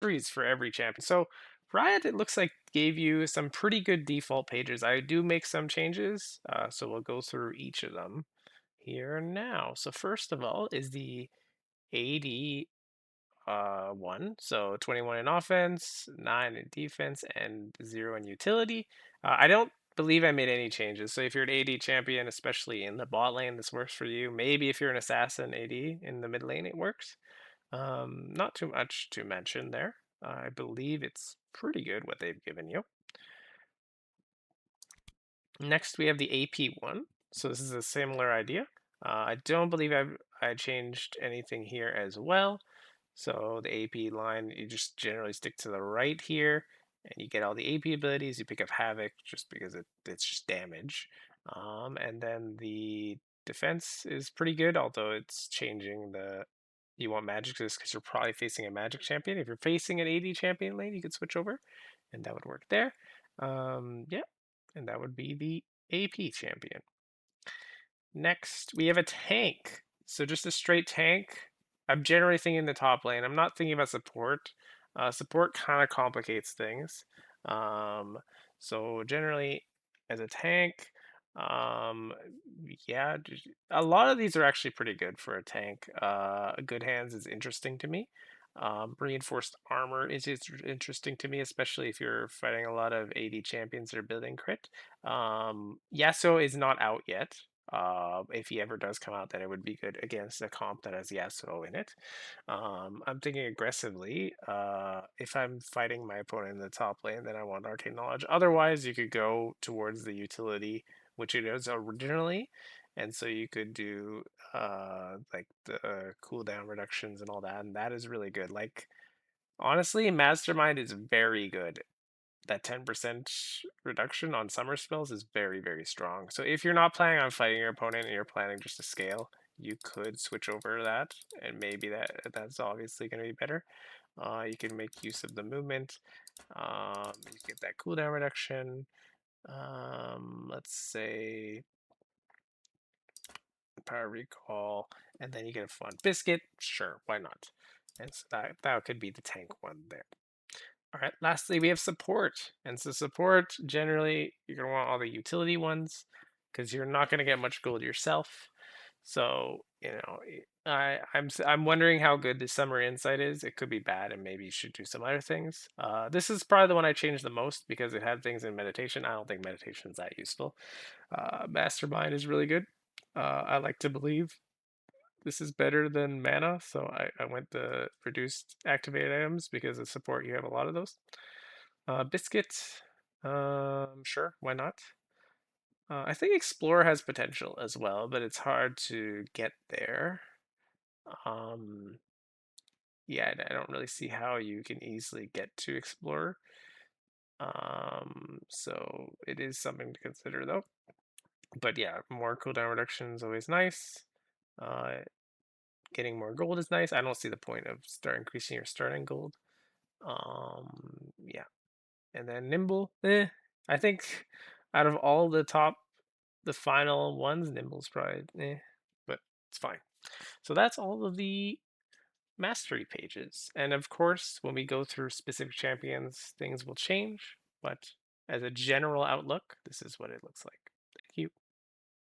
masteries for every champion. So Riot, it looks like, gave you some pretty good default pages. I do make some changes, so we'll go through each of them here now. So first of all is the AD one. So 21 in offense, 9 in defense, and 0 in utility. I don't believe I made any changes. So if you're an AD champion, especially in the bot lane, this works for you. Maybe if you're an assassin AD in the mid lane, it works. Not too much to mention there. I believe it's pretty good what they've given you. Next, we have the AP one. So this is a similar idea. I don't believe I changed anything here as well. So the AP line, you just generally stick to the right here, and you get all the AP abilities. You pick up Havoc just because it's just damage. And then the defense is pretty good, although it's changing the. You want magic just because you're probably facing a magic champion. If you're facing an AD champion lane, you could switch over, and that would work there. Yeah, and that would be the AP champion. Next, we have a tank. So just a straight tank. I'm generally thinking the top lane. I'm not thinking about support. Support kind of complicates things. Um, so generally, as a tank, um, yeah, a lot of these are actually pretty good for a tank. Good hands is interesting to me. Reinforced armor is interesting to me, especially if you're fighting a lot of AD champions that are building crit. Yasuo is not out yet. If he ever does come out, then it would be good against a comp that has Yasuo in it. I'm thinking aggressively. If I'm fighting my opponent in the top lane, then I want Arcane Knowledge. Otherwise, you could go towards the utility, which it is originally, and so you could do like the cooldown reductions and all that, and that is really good. Like honestly, Mastermind is very good. That 10% reduction on summer spells is very, very strong. So if you're not planning on fighting your opponent and you're planning just to scale, you could switch over that, and maybe that's obviously going to be better. You can make use of the movement. You get that cooldown reduction. Let's say power recall, and then you get a fun biscuit. Sure, why not? And so that could be the tank one there. All right, lastly, we have support. And so support, generally, you're going to want all the utility ones because you're not going to get much gold yourself. So, I'm wondering how good the summer insight is. It could be bad, and maybe you should do some other things. This is probably the one I changed the most because it had things in meditation. I don't think meditation is that useful. Mastermind is really good. I like to believe this is better than mana, so I went the reduced activated items because of support. You have a lot of those. Biscuit, sure, why not? I think Explorer has potential as well, but it's hard to get there. Um, yeah, I don't really see how you can easily get to Explorer. So it is something to consider though. But yeah, more cooldown reduction is always nice. Uh, Getting more gold is nice. I don't see the point of increasing your starting gold. Yeah, and then nimble. I think out of all the final ones, nimble's probably but it's fine. So that's all of the mastery pages, and of course, when we go through specific champions, things will change. But as a general outlook, this is what it looks like.